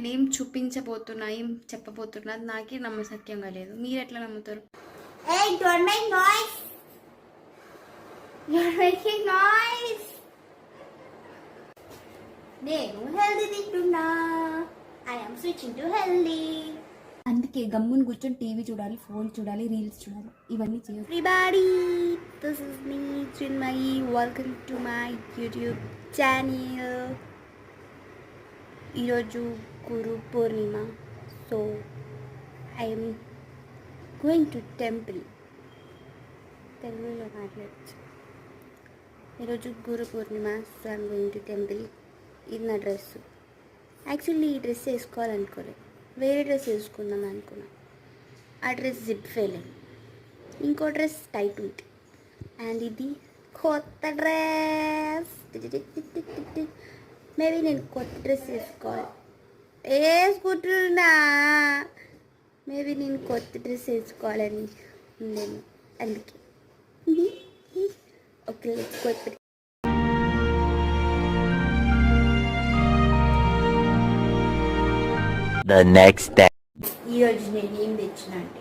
నేనేం చూపించబోతున్నా, ఏం చెప్పబోతున్నా నాకే నమ్మశక్యంగా లేదు. మీరు ఎట్లా నమ్ముతారు? Hey, don't make noise. You're making noise. నేను హెల్దీ తింటున్నా. I am switching to healthy. అందుకే గమ్మున కూర్చొని టీవీ చూడాలి, ఫోన్ చూడాలి, రీల్స్ చూడాలి, ఇవన్నీ చేయదు. Everybody, this is me, Chinmayi. Welcome to my YouTube channel. ఈరోజు Guru Purnima. So I'm going to temple. తెలుగులో మాట్లాడచ్చు. ఈరోజు Guru Purnima. So I'm going to temple. ఇది నా డ్రెస్. యాక్చువల్లీ ఈ డ్రెస్ వేసుకోవాలనుకోలేదు, వేరే డ్రెస్ వేసుకుందాం అనుకున్నా. ఆ డ్రెస్ జిప్ ఫెయిల్ అయింది. ఇంకో డ్రెస్ టైట్ ఉంది. అండ్ ఇది కొత్త డ్రెస్. మేబీ నేను కొత్త డ్రెస్ వేసుకుంటున్నా. మేబీ నేను కొత్త డ్రెస్ వేసుకోవాలని ఉందేమో, అందుకే. ఓకే, కొత్త The next day. ఈరోజు నేను ఏం తెచ్చిన అంటే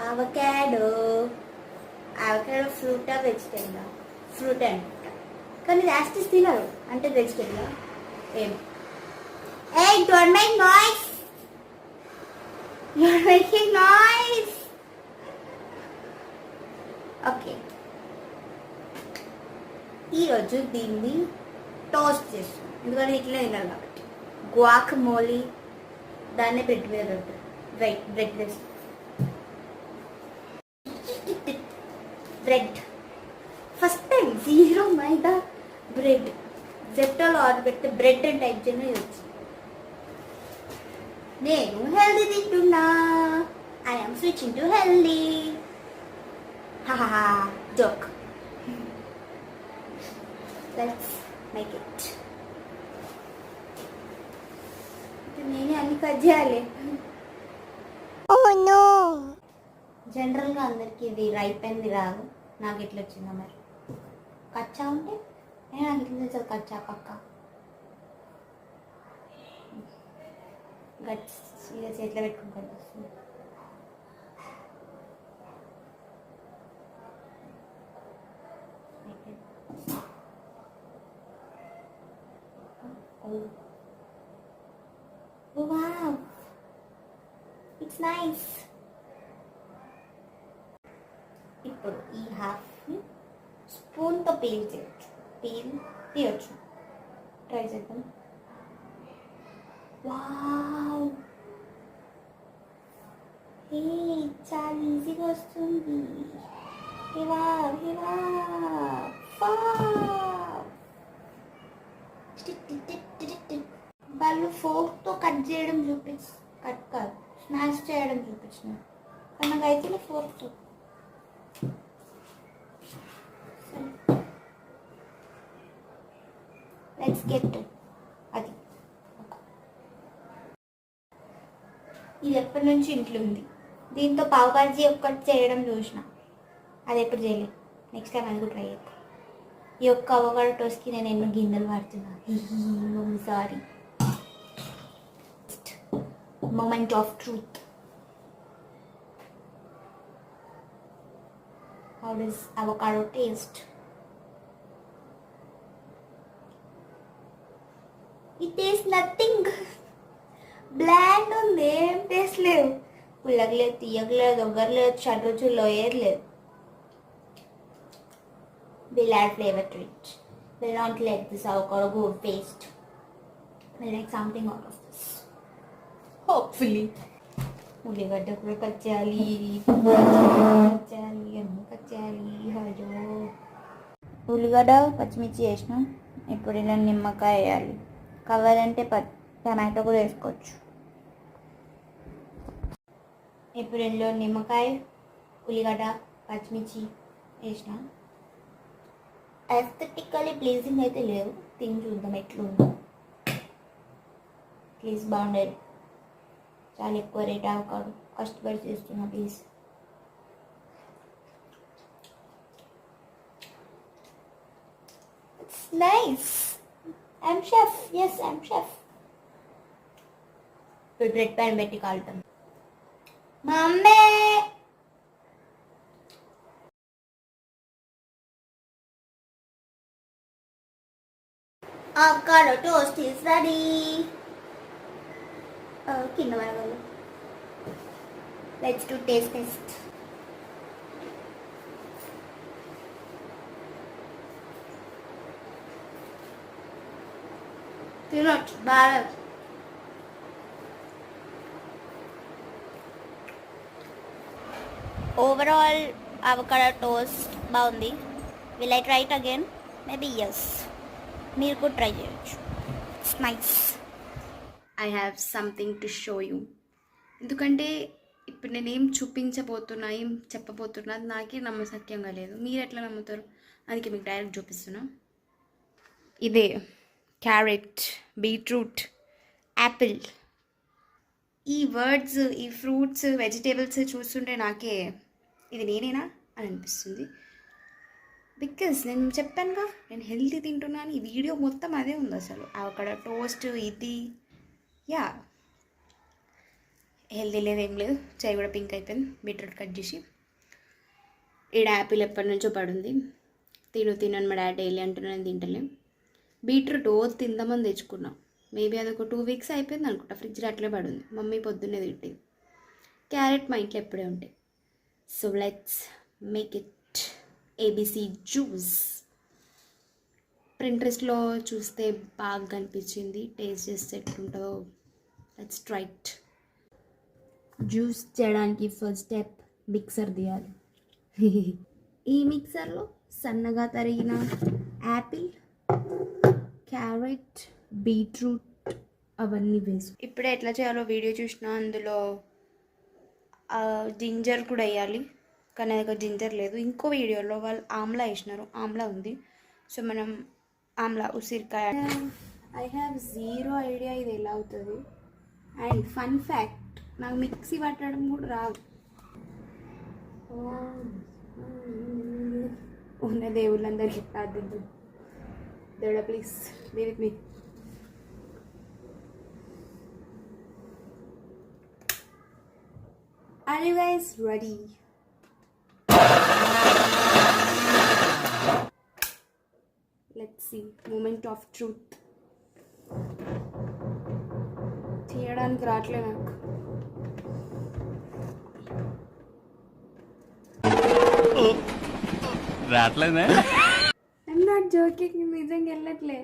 అవకాడో. అవకాడో ఫ్రూటా వెజిటేబులా? ఫ్రూట్ అనమాట, కానీ యాస్టిస్ తినరు అంటే వెజిటేబులా ఏం? Hey, don't make noise. You're making noise. Okay, ఈరోజు దీన్ని టోస్ట్ చేస్తాం, ఎందుకంటే ఇట్లా తినాలి కాబట్టి. గువాకమోలీ, దాన్నే బ్రెడ్ వేర్ ఉంటుంది. Bread waste bread. First time 0 మైదా బ్రెడ్. జెప్టోలో ఆర్డర్ పెడితే బ్రెడ్ అని టైప్ చేయడం వచ్చింది. నేను హెల్దీ తింటున్నా. I'm switching to healthy. Joke. Let's make it. నేనే అన్ని కట్ చేయాలి. జనరల్గా అందరికి ఇది రైప్ అయింది రాదు, నాకు ఎట్లా వచ్చిందో మరి. కచ్చా ఉంటే నేను నాకు ఇట్లా తెలుసు, కచ్చా పక్క గట్స్ ఇక చేతిలో పెట్టుకుంటాను. Oh wow, it's nice. ఇప్పుడు ఈ హాఫ్ని స్పూన్తో పీల్ చేయొచ్చు, తీయొచ్చు. ట్రై చేద్దాం. వావ్, హే, చాలా ఈజీగా వస్తుంది. వాళ్ళు ఫోర్క్తో కట్ చేయడం కట్ కాదు, స్మాష్ చేయడం చూపించిన, కానీ నాకు అయితే ఫోర్క్తో. లెట్స్ గెట్ అది. ఇది ఎప్పటి నుంచి ఇంట్లో ఉంది. దీంతో పావు బాజీ ఒక్కటి చేయడం చూసిన, అది ఎప్పుడు చేయలేదు. నెక్స్ట్ టైం అది కూడా ట్రై చేద్దాం. ఈ ఒక్క అవగాడో టోస్ట్కి నేను ఎన్నో గిన్నెలు వాడుతున్నా. Sorry. Moment of truth. How does avocado taste? It tastes nothing. Bland ఉంది, ఏం టేస్ట్ లేదు. పుల్లగలేదు, తీయగలేదు, దొగ్గరలేదు, షడ్రుచుల్లో ఏర్లేదు. We'll add flavor to it. We'll not let this avocado go waste. We'll make something out of this. Hopefully. ఉల్లిగడ్డ కూడా cut చేయాలి, అన్నీ cut చేయాలి. Hello, ఉల్లిగడ్డ పచ్చిమిర్చి వేసినాం. ఇప్పుడు ఇలా నిమ్మకాయ వేయాలి. కావాలంటే టమాటో కూడా వేసుకోవచ్చు. ఇప్పుడు ఇందులో నిమ్మకాయ, ఉల్లిగడ్డ, పచ్చిమిర్చి వేసిన. ఎస్థెటికలీ ప్లీజింగ్ అయితే లేవు, తిని చూద్దాం ఎట్లుందో. ప్లీజ్ బాగుండేది. చాలా ఎక్కువ రేట్ అవకాడు, కష్టపడి చేస్తున్నా. Please. It's nice. I'm chef. Yes I'm chef. ఇప్పుడు బ్రెడ్ పైన పెట్టి కాలుతాం. Mummy avocado toast is ready. కింద పడగలరు. Let's do taste test. తినొచ్చు బాగా. ఓవరాల్ అవకాడో టోస్ట్ బాగుంది. Will I try it again? Maybe yes. మీరు కూడా ట్రై చేయొచ్చు. It's nice. I have something to show you. ఎందుకంటే ఇప్పుడు నేనేం చూపించబోతున్నా, ఏం చెప్పబోతున్నా అది నాకే నమ్మశక్యంగా లేదు. మీరు ఎట్లా నమ్ముతారు? అందుకే మీకు డైరెక్ట్ చూపిస్తున్నా. ఇదే క్యారెట్, బీట్రూట్, యాపిల్, ఈ వర్డ్స్, ఈ ఫ్రూట్స్, వెజిటేబుల్స్ చూస్తుంటే నాకే ఇది నేనేనా అని అనిపిస్తుంది. బికాజ్ నేను చెప్పానుగా నేను హెల్తీ తింటున్నాను. ఈ వీడియో మొత్తం అదే ఉంది అసలు. అక్కడ టోస్ట్ ఇది యా హెల్తీ లేదు, ఏం లేదు. చాయ్ కూడా పింక్ అయిపోయింది బీట్రూట్ కట్ చేసి. ఈడ యాపిల్ ఎప్పటి నుంచో పడుంది. తినని మా డాడీ డైలీ అంటున్నాను, తింటలేం. బీట్రూట్ తిందామని తెచ్చుకున్నాం. మేబీ అదొక 2 వీక్స్ అయిపోయింది అనుకుంటా. ఫ్రిడ్జ్లో అట్లే పడుంది. మమ్మీ పొద్దున్నే తిట్టింది. క్యారెట్ మా ఇంట్లో ఎప్పుడే ఉంటాయి. So let's make it ABC juice. ప్రింట్రెస్ట్లో చూస్తే బాగా కనిపించింది. టేస్ట్ చేస్తే ఎట్లుంటుందో లెట్స్ ట్రై ఇట్. జ్యూస్ చేయడానికి ఫస్ట్ స్టెప్ మిక్సర్ తీయాలి. ఈ మిక్సర్లో సన్నగా తరిగిన యాపిల్, క్యారెట్, బీట్రూట్ అవన్నీ వేసు. ఇప్పుడే ఎట్లా చేయాలో వీడియో చూసినా. అందులో జింజర్ కూడా వేయాలి, కానీ అది జింజర్ లేదు. ఇంకో వీడియోలో వాళ్ళు ఆమ్లా వేసినారు, ఆమ్లా ఉంది. సో మనం ఆమ్లా, ఉసిరికాయ. ఐ హ్యావ్ జీరో ఐడియా ఇది ఎలా అవుతుంది. అండ్ ఫన్ ఫ్యాక్ట్, నాకు మిక్సీ పట్టడం కూడా రాదు. ఉన్న దేవుళ్ళందరికీ ప్రార్థిద్దాం. దేవుడా please be with me. Are you guys ready? Let's see. Moment of truth. తీయడానికి రావట్లే నాకు. రావట్లేదా? I'm not joking. నిజంగా వెళ్ళట్లే.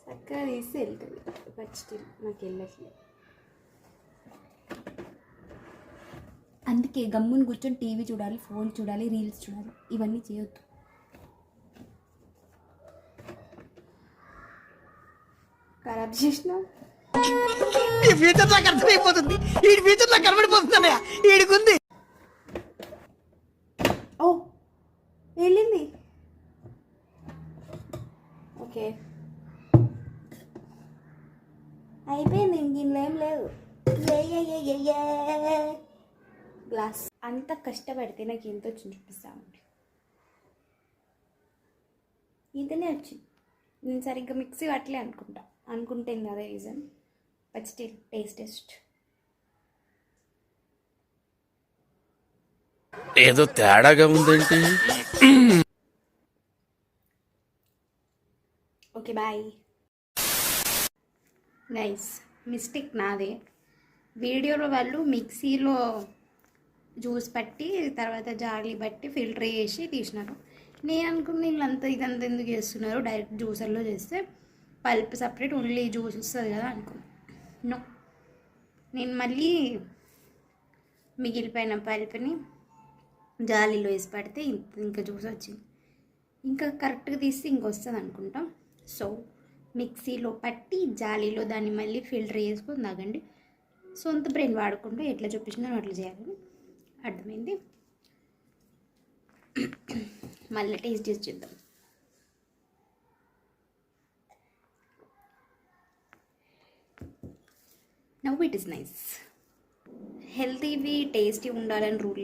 చక్కగా తీసి వెళ్తుంది, బట్ స్టిల్ నాకు వెళ్ళట్లే. అందుకే గమ్ముని కూర్చొని టీవీ చూడాలి, ఫోన్ చూడాలి, రీల్స్ చూడాలి, ఇవన్నీ చేయొద్దు. ఖరాబ్ చేసిన ఈ ఫ్యూచర్ నాకు అర్థమైపోతుంది. ఈ ఫ్యూచర్ నాకు కనబడిపోతుందన్నయ్య. ఈడికుంది. ఓ వెళ్ళింది. ఓకే అయిపోయింది. ఇందులో ఏం లేదు. గ్లాస్ అంత కష్టపడితే నాకు ఎంత వచ్చింది చూపిస్తామండి. ఇంతనే వచ్చింది. నేను సరిగ్గా మిక్సీ పట్టలే అనుకుంటేంది అదే రీజన్. But still taste. ఏదో తేడాగా ఉందేంటి? Okay bye. నైస్ మిస్టేక్ నాదే. వీడియోలో వాళ్ళు మిక్సీలో జ్యూస్ పట్టి తర్వాత జాలి బట్టి ఫిల్టర్ చేసి తీసినారు. నేను అనుకున్న వీళ్ళంతా ఇదంతా ఎందుకు చేస్తున్నారు, డైరెక్ట్ జ్యూసర్లో చేస్తే పల్ప్ సపరేట్ ఓన్లీ జ్యూస్ వస్తుంది కదా అనుకున్నాను. నో, నేను మళ్ళీ మిగిలిపోయిన పల్ప్ని జాలీలో వేసి పడితే ఇంకా జ్యూస్ వచ్చింది. ఇంకా కరెక్ట్గా తీస్తే ఇంకొస్తుంది అనుకుంటాం. సో మిక్సీలో పట్టి జాలీలో దాన్ని మళ్ళీ ఫిల్టర్ చేసుకొని తాగండి. సొంత బ్రెయిన్ వాడుకుంటూ ఎట్లా చూపించినా అట్లా చేయాలని అర్థమైంది. మళ్ళీ టేస్ట్ చేసి చూద్దాం. Now it is nice. హెల్తీవి టేస్టీ ఉండాలని రూల్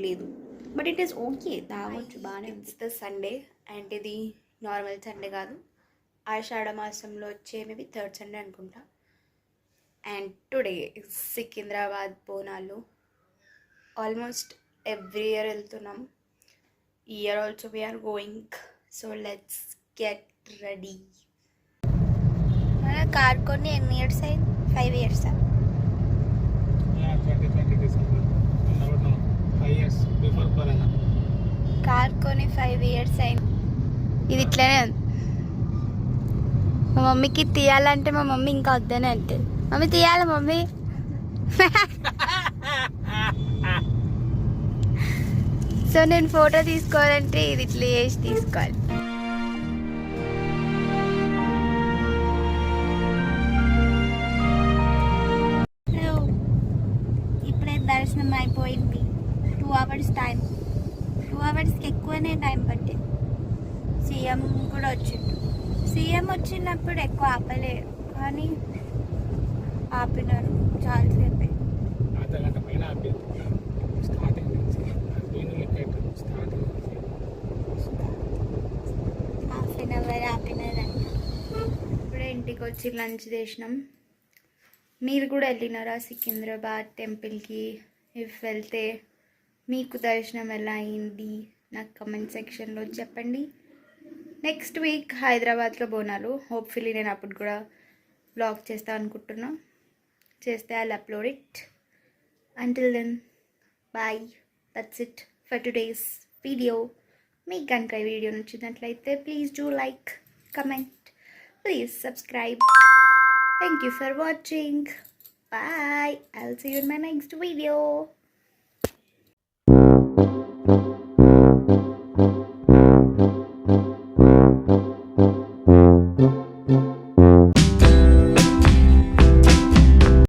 లేదు. బట్ ఇట్ ఈస్ ఓకే, తాగొచ్చు, బాగానే ఇట్స్ ద సండే. అండ్ ఇది నార్మల్ సండే కాదు, ఆషాఢ మాసంలో వచ్చే మేబీ థర్డ్ సండే అనుకుంటా. And today Secunderabad Bonalu. Almost every year వెళ్తున్నాం. ఈ year also we're going. So let's get ready. మన కార్ కొని ఎన్ని ఇయర్స్ అయింది? 5 years. 2020 December. No, 5 years before Corona. Car కొని 5 years అయింది. ఇది ఇట్లనే ఉంది. మా మమ్మీకి తీయాలంటే మా మమ్మీ ఇంకా వద్దనే అంటుంది. మమ్మీ తీయాలి మమ్మీ. సో నేను ఫోటో తీసుకోవాలంటే ఇది ఇట్లా చేసి తీసుకోవాలి. ఇప్పుడే దర్శనం అయిపోయింది. 2 hours టైం. 2 hours ఎక్కువనే టైం పట్టింది. సీఎం కూడా వచ్చిండు. సీఎం వచ్చినప్పుడు ఎక్కువ ఆపలేదు, కానీ ఆపినారు చాలాసేపు. అర్ధగంట పైన ఆపేది స్టార్టింగ్ నుంచి. స్టార్టింగ్ హాఫ్ అన్ అవర్ ఆపినారంట. ఇప్పుడే ఇంటికి వచ్చి లంచ్ చేసినాం. మీరు కూడా వెళ్ళినారా సికింద్రాబాద్ టెంపుల్కి? ఇఫ్ వెళ్తే మీకు దర్శనం ఎలా అయింది నాకు కమెంట్ సెక్షన్లో చెప్పండి. నెక్స్ట్ వీక్ హైదరాబాద్లో బోనాలు. హోప్ఫుల్లీ నేను అప్పుడు కూడా బ్లాగ్ చేస్తా అనుకుంటున్నా. చేస్తే I'll upload it. Until then bye. That's it for today's video. మీకు కనుక ఈ వీడియో నచ్చినట్లయితే please do like, comment, please subscribe. Thank you for watching. Bye. I'll see you in my next video.